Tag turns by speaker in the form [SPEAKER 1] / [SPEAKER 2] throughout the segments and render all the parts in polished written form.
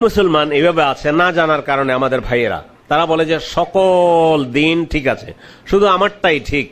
[SPEAKER 1] মুসলমান এভাবে আছে না জানার কারণে আমাদের ভাইয়েরা তারা বলে যে সকল দিন ঠিক আছে, শুধু আমারটাই ঠিক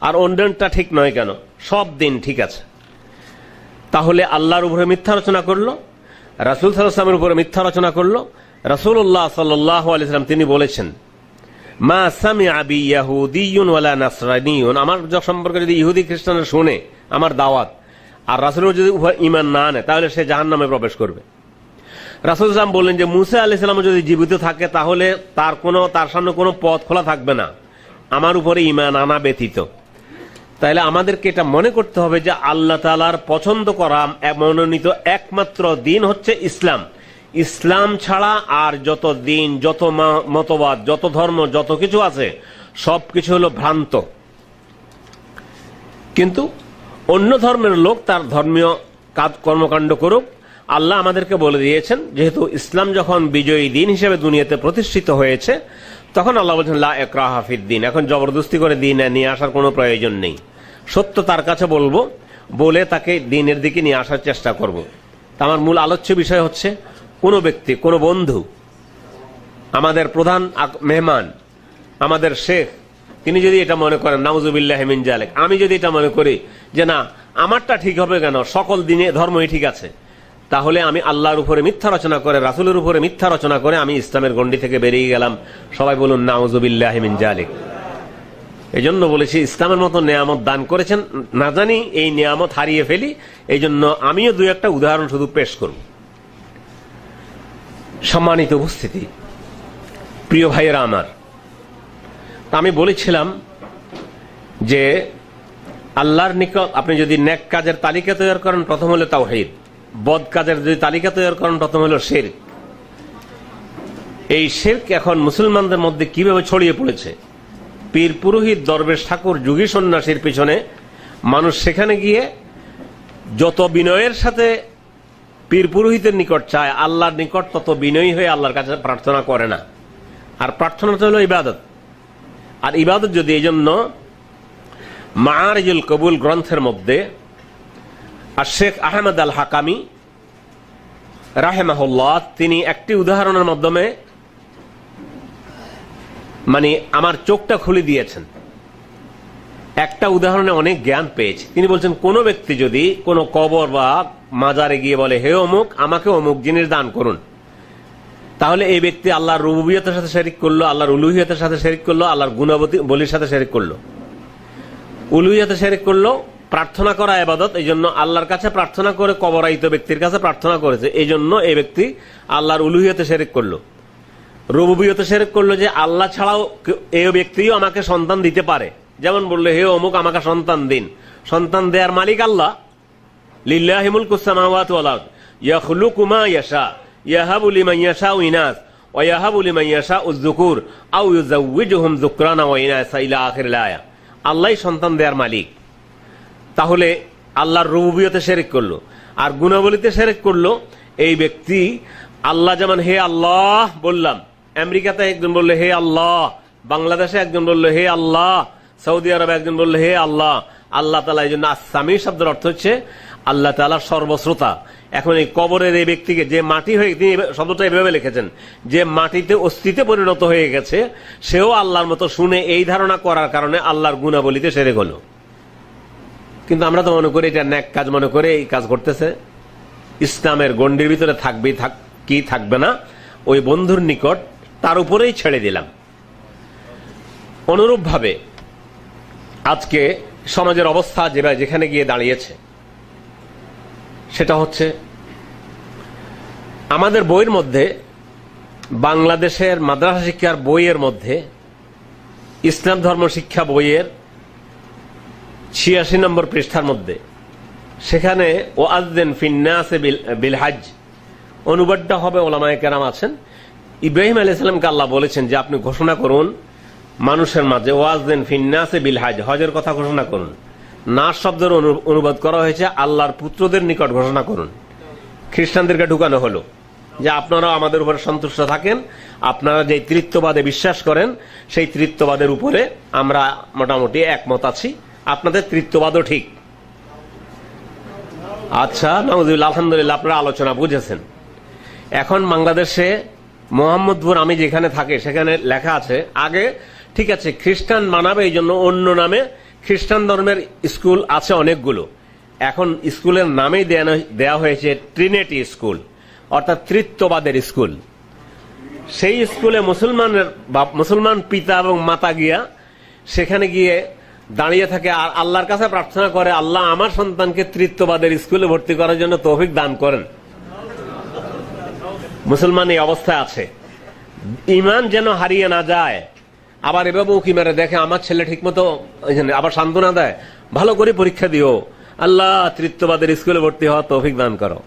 [SPEAKER 1] আর অন্যটা ঠিক নয় কেন, সব দিন ঠিক আছে। তাহলে আল্লাহর উপরে মিথ্যা রচনা করলো, রাসূল সাল্লাল্লাহু আলাইহি ওয়াসাল্লামের উপরে মিথ্যা রচনা করলো। রাসূলুল্লাহ সাল্লাল্লাহু আলাইহি ওয়াসাল্লাম তিনি বলেছেন, মা সামিআ বি ইয়াহুদিয়্যুন ওয়ালা নাসরানিয়্যুন, আমার সম্পর্কে যদি ইহুদি খ্রিস্টানরা শুনে আমার দাওয়াত আর রাসূলের যদি ঈমান না আনে তাহলে সে জাহান্নামে প্রবেশ করবে। রাসূল সাল্লাল্লাহু আলাইহি ওয়াসাল্লাম বললেন যে মুসা আলাইহিস সালাম যদি জীবিত থাকে তাহলে তার সামনে কোনো পথ খোলা থাকবে না আমার উপরে ঈমান আনা ব্যতীত। তাহলে আমাদেরকে এটা মনে করতে হবে যে আল্লাহ তাআলার পছন্দ করা মনোনীত একমাত্র দিন হচ্ছে ইসলাম। ইসলাম ছাড়া আর যত দিন, যত মতবাদ, যত ধর্ম, যত কিছু আছে সবকিছু হলো ভ্রান্ত। কিন্তু অন্য ধর্মের লোক তার ধর্মীয় কাজ কর্মকাণ্ড করুক, আল্লাহ আমাদেরকে বলে দিয়েছেন যেহেতু ইসলাম যখন বিজয়ী দিন হিসেবে দুনিয়াতে প্রতিষ্ঠিত হয়েছে তখন আল্লাহ বলছেন লা ইকরাহা ফিদ-দীন, এখন জবরদস্তি করে দিনে নিয়ে আসার কোনো প্রয়োজন নেই। সত্য তার কাছে বলবো, বলে তাকে দিনের দিকে নিয়ে আসার চেষ্টা করব। আমার মূল আলোচ্য বিষয় হচ্ছে কোনো ব্যক্তি, কোনো বন্ধু, আমাদের প্রধান মেহমান, আমাদের শেখ, তিনি যদি এটা মনে করেন নাউজুবিল্লাহি মিন যালিক, আমি যদি এটা মনে করি যে না আমারটা ঠিক হবে কেন, সকল দিনে ধর্মই ঠিক আছে, তাহলে আমি আল্লাহর উপরে মিথ্যা রচনা করে, রাসূলের উপরে মিথ্যা রচনা করে আমি ইসলামের গণ্ডি থেকে বেরিয়ে গেলাম। সবাই বলুন নাউজুবিল্লাহি মিন যালিক। এই জন্য বলেছি ইসলামের মতো নিয়ামত দান করেছেন, না জানি এই নিয়ামত হারিয়ে ফেলি, এই জন্য আমিও দুই একটা উদাহরণ শুধু পেশ করব। সম্মানিত উপস্থিতি, প্রিয় ভাইয়েরা আমার, আমি বলেছিলাম যে আল্লাহর নিকট আপনি যদি নেক কাজের তালিকা তৈরি করেন প্রথম হলো তাওহীদ, বদ কাজের যদি তালিকা তৈরি করেন প্রথম হলো শিরক। এই শিরক এখন মুসলমানদের মধ্যে কিভাবে ছড়িয়ে পড়েছে, পীর পুরোহিত, দরবেশ, ঠাকুর, যোগী, সন্ন্যাসীর পিছনে মানুষ সেখানে গিয়ে যত বিনয়ের সাথে পীর পুরোহিতের নিকট চায় আল্লাহর নিকট তত বিনয়ী হয়ে আল্লাহর কাছে প্রার্থনা করে না। আর প্রার্থনাটা হলো ইবাদত। আর ইবাদত যদি এই জন্য মাআরিজুল কবুল গ্রন্থের মধ্যে আর শেখ আহমদ আল হাকামি রাহেমাহুল্লাহ তিনি একটি উদাহরণের মাধ্যমে মানে আমার চোখটা খুলে দিয়েছেন। একটা উদাহরণে অনেক জ্ঞান পেয়েছে। তিনি বলছেন কোন ব্যক্তি যদি কোন কবর বা মাজারে গিয়ে বলে হে অমুক আমাকে অমুক জিনিস দান করুন, তাহলে এই ব্যক্তি আল্লাহর রুবুবিয়তের সাথে শিরক করলো, আল্লাহর উলুহিয়তের সাথে শিরক করলো, আল্লাহর গুণাবলীর সাথে শিরক করলো। উলুহিয়তে শিরক করলো, প্রার্থনা করা ইবাদত, এই জন্য আল্লাহর কাছে প্রার্থনা করে কবরাইত ব্যক্তির কাছে প্রার্থনা করেছে, এই জন্য এই ব্যক্তি আল্লাহর উলুহিয়তে শিরক করলো। রুবুবিয়তে শিরক করলো যে আল্লাহ ছাড়াও এই ব্যক্তিও আমাকে সন্তান দিতে পারে, যেমন বললো হে অমুক আমাকে সন্তান দিন, সন্তান দেয়ার মালিক আল্লাহ। লিল্লাহি মুলকুস সামাওয়াতি ওয়াল আরদ ইয়াখলুকু মা ইয়াশা ইয়াহাবু লিমান ইয়াশাউ ইনাস ওয়া ইয়াহাবু লিমান ইয়াশাউ যুকুর আও ইউযাওয়িজুহুম যুকরানা ওয়া ইনাসা ইলা আখিরিল আয়া। আল্লাহই সন্তান দেয়ার মালিক। তাহলে আল্লাহর রুবুবিয়তে শিরক করলো আর গুণাবলীতে শিরক করলো এই ব্যক্তি। আল্লাহ যেমন হে আল্লাহ বললাম, আমেরিকাতে একজন বললো হে আল্লাহ, বাংলাদেশে একজন বললো হে আল্লাহ, সৌদি আরবে একজন বললো হে আল্লাহ। আল্লাহ তাআলা এই জন্য আস-সামি শব্দের অর্থ হচ্ছে আল্লাহ তাআলা সর্বশ্রোতা। এখন এই কবরের এই ব্যক্তিকে যে মাটি হয়ে, তিনি শব্দটা এভাবে লিখেছেন যে মাটিতে অস্থিতে পরিণত হয়ে গেছে, সেও আল্লাহর মতো শুনে এই ধারণা করার কারণে আল্লাহর গুণাবলীতে শিরক হলো। কিন্তু আমরা তো মনে করি এটা নেক কাজ মনে করে এই কাজ করতেছে। ইসলামের গণ্ডির ভিতরে থাকবে কি থাকবে না ওই বন্ধুর নিকট তার উপরেই ছেড়ে দিলাম। অনুরূপ ভাবে আজকে সমাজের অবস্থা যেখানে গিয়ে দাঁড়িয়েছে সেটা হচ্ছে আমাদের বইয়ের মধ্যে, বাংলাদেশের মাদ্রাসা শিক্ষার বইয়ের মধ্যে, ইসলাম ধর্ম শিক্ষা বইয়ের 86 নম্বর পৃষ্ঠার মধ্যে সেখানে ওয়াজ্জিন ফিন্নাসে বিল হজ অনুবাদটা হবে, ওলামায়ে কেরাম আছেন, ইব্রাহিম আলাইহিস সালামকে আল্লাহ বলেছেন যে আপনি ঘোষণা করুন মানুষের মাঝে, ওয়াজ্জিন ফিন্নাসে বিল হজ, হজের কথা ঘোষণা করুন। নাস শব্দের অনুবাদ করা হয়েছে আল্লাহর পুত্রদের নিকট ঘোষণা করুন। খ্রিস্টানদেরকে ঢুকানো হলো যে আপনারা আমাদের উপরে সন্তুষ্ট থাকেন, আপনারা যে তৃত্ববাদে বিশ্বাস করেন সেই তৃত্ববাদের উপরে আমরা মোটামুটি একমত আছি, আপনাদের তৃত্ববাদও ঠিক। আচ্ছা নাউজুবিল্লাহ, আলহামদুলিল্লাহ, আপনারা আলোচনা বুঝেছেন। এখন বাংলাদেশে মোহাম্মদপুর আমি যেখানে থাকি সেখানে লেখা আছে, আগে ঠিক আছে খ্রিস্টান মানাবে এই জন্য অন্য নামে খ্রিস্টান ধর্মের স্কুল আছে অনেকগুলো, এখন স্কুলের নামেই দেয়া হয়েছে ট্রিনিটি স্কুল, অর্থাৎ তৃতীয়বাদের স্কুল। সেই স্কুলে মুসলমান পিতা এবং মাতা গিয়া সেখানে গিয়ে দাঁড়িয়ে থাকে আর আল্লাহর কাছে প্রার্থনা করে, আল্লাহ আমার সন্তানকে তৃতীয়বাদের স্কুলে ভর্তি করার জন্য তৌফিক দান করেন। মুসলমান এই অবস্থায় আছে, ইমান যেন হারিয়ে না যায়। আবার এভাবে উকি মেরে দেখে আমার ছেলে ঠিক মতো, আবার সান্ত্বনা দেয়, ভালো করে পরীক্ষা দিও, আল্লাহ তৃতীয়বাদের স্কুলে ভর্তি হওয়া তৌফিক দান করো।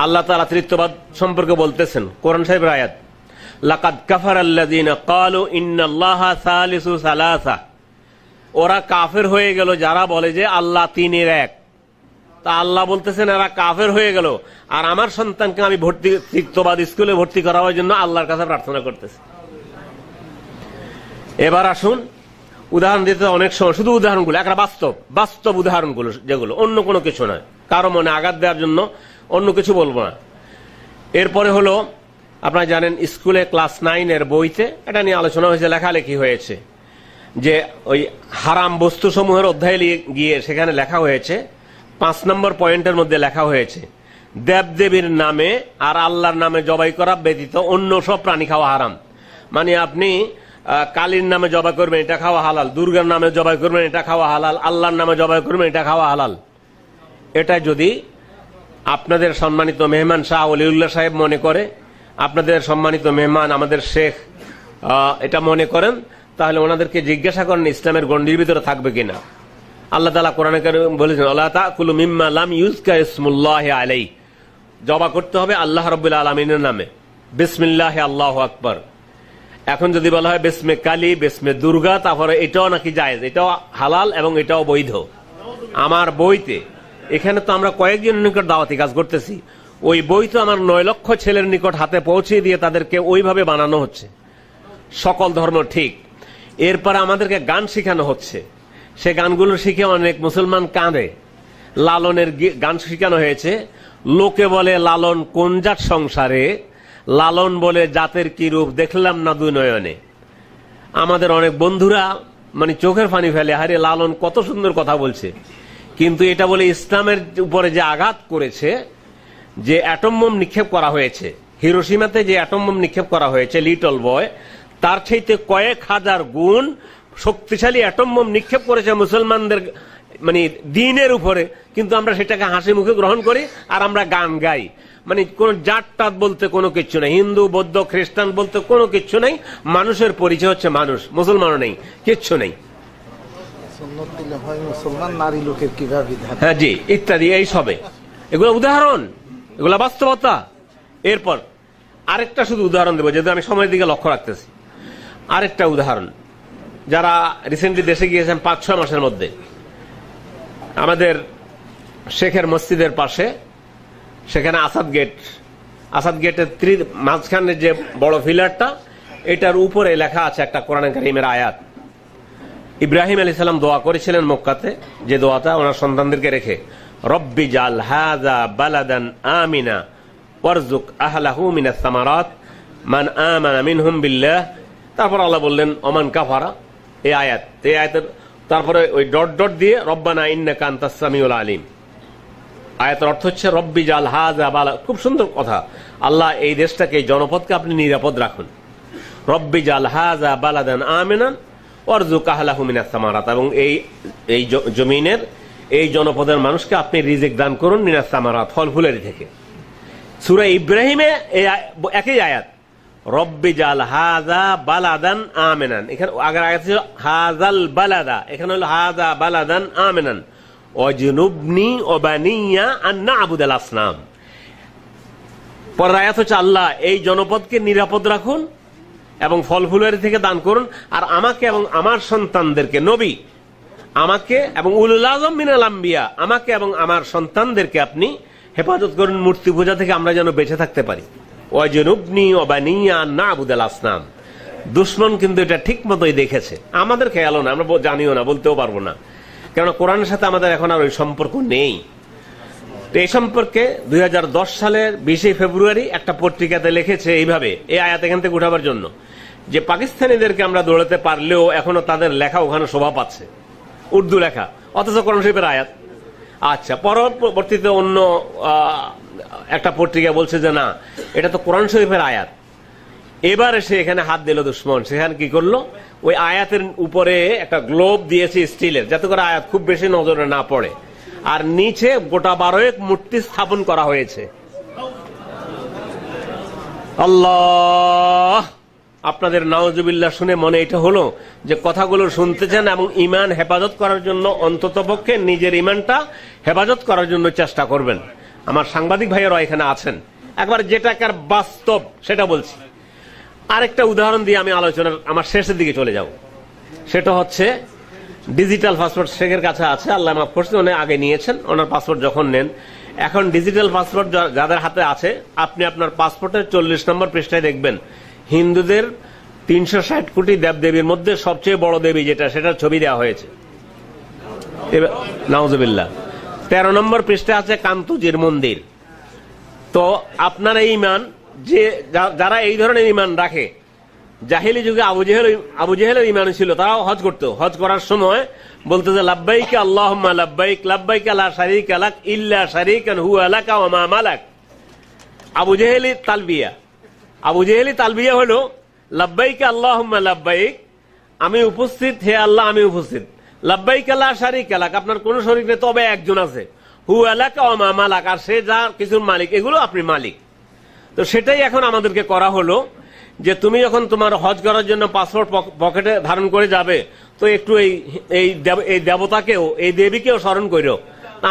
[SPEAKER 1] আল্লাহ তাআলা তৃতীয়বাদ সম্পর্কে বলতেছেন, কোরআন শরীফের আয়াত, লাকাদ কাফারাল্লাযীনা ক্বালু ইন্নাল্লাহা সালিসু সালাসা, ওরা কাফের হয়ে গেল যারা বলে যে আল্লাহ তিনের এক। তা আল্লাহ বলতেছেন এরা কাফের হয়ে গেল, আর আমার সন্তানকে আমি তৃতীয়বাদ স্কুলে ভর্তি করার জন্য আল্লাহর কাছে প্রার্থনা করতেছি। এবার আসুন উদাহরণ দিতে, অনেক সময় শুধু উদাহরণগুলো একটা বাস্তব উদাহরণগুলো, যেগুলো অন্য কোনো কিছু নয়, কারো মনে আঘাত দেওয়ার জন্য অন্য কিছু বলবো না। এরপরে হলো, আপনারা জানেন স্কুলে ক্লাস 9-এর বইতে এটা নিয়ে আলোচনা হয়েছে, লেখালেখি হয়েছে যে ওই হারাম বস্তু সমূহের অধ্যায়ে গিয়ে সেখানে লেখা হয়েছে 5 নম্বর পয়েন্টের মধ্যে লেখা হয়েছে, দেবদেবীর নামে আর আল্লাহর নামে জবাই করা ব্যতীত অন্য সব প্রাণী খাওয়া হারাম। মানে আপনি কালীর নামে জবাই করবেন, এটা খাওয়া হালাল, দুর্গার নামে জবাই করবেন, এটা খাওয়া হালাল, আল্লাহর নামে জবাই করবেন, এটা খাওয়া হালাল। এটা যদি আপনাদের সম্মানিত মেহমান শাহ ওলিউল্লাহ সাহেব মনে করে, আপনাদের সম্মানিত মেহমান আমাদের শেখ এটা মনে করেন, তাহলে ওনাদেরকে জিজ্ঞাসা করেন ইসলামের গণ্ডির ভিতরে থাকবে কিনা। আল্লাহ তাআলা কোরআনে কারীমে বলেছেন, ওয়ালা তাকুলু মিম্মা লাম ইউযকার ইসমুল্লাহি আলাইহি, জবা করতে হবে আল্লাহ রাব্বুল আলামিনের নামে, বিসমিল্লাহ আল্লাহু আকবার। এখন যদি বলা হয় বিসমে কালী, বিসমে দুর্গা, তারপরে এটাও নাকি জায়েজ, এটাও হালাল এবং এটাও বৈধ। আমার বইতে, এখানে তো আমরা কয়েকজনের নিকট দাওয়াতি কাজ করতেছি, ওই বই তো আমার 9 লক্ষ ছেলের নিকট হাতে পৌঁছে দিয়ে তাদেরকে ওইভাবে বানানো হচ্ছে, সকল ধর্ম ঠিক। এরপরে আমাদেরকে গান শেখানো হচ্ছে, সে গানগুলো শিখে অনেক মুসলমান কাঁদে। লালনের গান শেখানো হয়েছে, লোকে বলে লালন কোন জাত সংসারে, লালন বলে জাতের কি রূপ দেখলাম না দুই নয়নে। আমাদের অনেক বন্ধুরা মানে চোখের পানি ফেলে, হারে লালন কত সুন্দর কথা বলছে, কিন্তু এটা বলে ইসলামের উপরে যে আঘাত করেছে, যে অ্যাটম বোম নিক্ষেপ করা হয়েছে হিরোশিমাতে, যে অ্যাটম বোম নিক্ষেপ করা হয়েছে লিটল বয়, তার চাইতে কয়েক হাজার গুণ শক্তিশালী অ্যাটম বোম নিক্ষেপ করেছে মুসলমানদের মানে দ্বীনের উপরে, কিন্তু আমরা সেটাকে হাসি মুখে গ্রহণ করি আর আমরা গান গাই। মানে কোন জাত টাত বলতে কোনো কিছু নেই, হিন্দু বৌদ্ধ খ্রিস্টান বলতে কোনো কিছু নেই, মানুষের পরিচয় হচ্ছে মানুষ, মুসলমানও নেই, কিচ্ছু নেই। হ্যাঁ জি, ইত্যাদি এই সবে, এগুলো উদাহরণ, এগুলো বাস্তবতা। এরপর আরেকটা শুধু উদাহরণ দেবো, যেহেতু আমি সময়ের দিকে লক্ষ্য রাখতেছি। আরেকটা উদাহরণ, যারা রিসেন্টলি দেশে গিয়েছেন 5-6 মাসের মধ্যে, আমাদের শেখের মসজিদের পাশে সেখানে আসাদ গেটের মাঝখানে যে বড় ফিলারটা, এটার উপরে লেখা আছে একটা কোরআন কারীমের আয়াত। ইব্রাহিম আলাইহিস সালাম দোয়া করেছিলেন মক্কাতে, যে দোয়াটা ওনার সন্তানদেরকে রেখে, রব্বি জাল হাযা বালাদান আমিনা ওয়ারযুক আহলাহু মিনাস সামারাত মান আমানা মিনহুম বিল্লাহ। তারপর আল্লাহ বললেন ওমান কাফারা, এই আয়াতের তারপরে ওই ডট ডট দিয়ে রব্বানা ইন্নাকা আনতাস সামিউল আলিম। আয়াতের অর্থ হচ্ছে রব্বি জাল হাযা বালা, খুব সুন্দর কথা, আল্লাহ এই দেশটাকে, এই জনপদকে আপনি নিরাপদ রাখুন। রব্বি জাল হাযা বালাদান আমিনান ওয়ারযুক আহলাহু মিনাস সামারাত, এবং এই জমিনের এই জনপদের মানুষকে আপনি রিজিক দান করুন মিনাস সামারাত, ফল ফুলের থেকে। সূরা ইব্রাহিমে এই একই আয়াত, রব্বি জাল হাযা বালাদান আমিনান, এখানে আগের আয়াত ছিল হাযাল বালাদা, এখানে হলো হাযা বালাদান আমিনান ওয়াজনুবনি ওয়া বানিয়া আন না'বুদাল আসনাম। পরের আয়াত হচ্ছে আল্লাহ এই জনপদকে নিরাপদ রাখুন এবং ফল ফুলের থেকে দান করুন, আর আমাকে এবং আমার সন্তানদেরকে, নবী আমাকে এবং উলুল আযম মিনাল আম্বিয়া, আমাকে এবং আমার সন্তানদেরকে আপনি হেফাজত করুন মূর্তি পূজা থেকে, আমরা যেন বেঁচে থাকতে পারি। ওয়াজনুবনি ওয়া বানিয়া আন না'বুদাল আসনাম। দুশমন কিন্তু এটা ঠিক মতোই দেখেছে, আমাদের খেয়ালও না, আমরা জানিও না, বলতেও পারবো না, কারণ কোরআনের সাথে আমাদের এখন আর ওই সম্পর্ক নেই। তো এই সম্পর্কে 2010 সালের 20 ফেব্রুয়ারি একটা পত্রিকাতে লিখেছে এইভাবে, এই আয়াত এখান থেকে উঠাবার জন্য, যে পাকিস্তানিদেরকে আমরা দৌড়াতে পারলেও এখনো তাদের লেখা ওখানে শোভা পাচ্ছে, উর্দু লেখা, অথচ কোরআন শরীফের আয়াত। আচ্ছা, পরবর্তীতে অন্য একটা পত্রিকা বলছে যে না, এটা তো কোরআন শরীফের আয়াত। এবার এসে এখানে হাত দিল দুশ্মন, সেখানে কি করলো, ওই আয়াতের উপরে একটা গ্লোব দিয়েছে স্টিলের, যাতে করে আয়াত খুব বেশি নজরে না পড়ে, আর নিচে গোটা 12 মূর্তি স্থাপন করা হয়েছে। আল্লাহ, আপনাদের নাউজুবিল্লাহ শুনে মনে এটা হলো যে কথাগুলো শুনতেছেন এবং ইমান হেফাজত করার জন্য অন্ততপক্ষে নিজের ইমানটা হেফাজত করার জন্য চেষ্টা করবেন। আমার সাংবাদিক ভাইয়েরা এখানে আছেন, একবার যেটাকার বাস্তব সেটা বলছি। আরেকটা উদাহরণ দিয়ে আমি আলোচনার আমার শেষের দিকে চলে যাব। সেটা হচ্ছে ডিজিটাল পাসপোর্ট শেখের কাছে আছে, আল্লাহ মাফ করছে, উনি আগে নিয়েছেন। ওনার পাসপোর্ট যখন নেন, এখন ডিজিটাল পাসপোর্ট যাদের হাতে আছে, আপনি আপনার পাসপোর্টের 40 নম্বর পৃষ্ঠায় দেখবেন হিন্দুদের 360 কোটি দেবদেবীর মধ্যে সবচেয়ে বড় দেবী যেটা, সেটার ছবি দেওয়া হয়েছে। নাউজুবিল্লাহ। 13 নম্বর পৃষ্ঠায় আছে কান্তজির মন্দির। তো আপনার এই ইমান, যে যারা এই ধরনের ইমান রাখে, জাহিলি যুগে আবু জেহেলের ইমান ছিল, তারাও হজ করতো। হজ করার সময় বলতো যে লাব্বাইক আল্লাহুম্মা লাব্বাইক, লাব্বাইক লা শারীকা লাক ইল্লা শারীকান হুয়া লাকা ওয়া মা মালাক। আবু জেহেলি তালবিয়া হলো লাব্বাইক আল্লাহুম্মা লাব্বাইক, আমি উপস্থিত, হে আল্লাহ আমি উপস্থিত। লাব্বাইক লা শারীকা লাক, আপনার কোন শরীক নেই, তবে একজন আছে। হুয়া লাকা ওয়া মা মালাক, আর সে যা কিছুর মালিক, এগুলো আপনি মালিক। তো সেটাই এখন আমাদেরকে করা হলো যে তুমি যখন তোমার হজ করার জন্য পাসপোর্ট পকেটে ধারণ করে যাবে, তো একটু এই দেবতাকেও, এই দেবীকেও স্মরণ করো।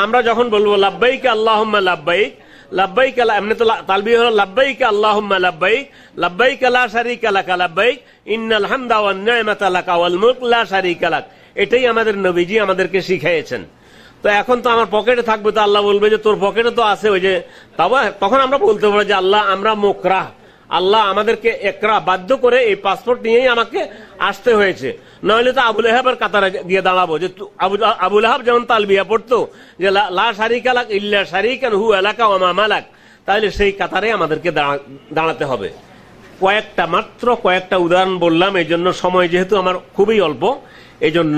[SPEAKER 1] আমরা যখন বলবো লাব্বাইক আল্লাহুম্মা লাব্বাইক, লাব্বাইক এমনি তো তালবিয়া হলো লাব্বাইক আল্লাহুম্মা লাব্বাইক, লাব্বাইক লা শারীকা লাকা লাব্বাইক, ইন্নাল হামদা ওয়ান নি'মাতা লাকা ওয়াল মুলক লা শারীকা লাক। এটাই আমাদের নবীজি আমাদেরকে শিখিয়েছেন। তো এখন তো আমার পকেটে থাকবে, তো আল্লাহ বলবে যে তোর পকেটে তো আছে ওই যে, তখন আমরা বলতে পারি যে আল্লাহ আমরা মুকরাহ, আল্লাহ আমাদেরকে একরা বাধ্য করে এই পাসপোর্ট নিয়েই আমাকে আসতে হয়েছে, নইলে তো আবু লাহাবের কাতারে গিয়ে দাঁড়াবো। যে আবু লাহাব যেমন তালবিয়া পড়তো যে লা শারীকা লাক ইল্লা শারীকান হুয়া লাকা ওয়া মা মালাক, তাহলে সেই কাতারে আমাদেরকে দাঁড়াতে হবে। মাত্র কয়েকটা উদাহরণ বললাম, এই জন্য সময় যেহেতু আমার খুবই অল্প, এই জন্য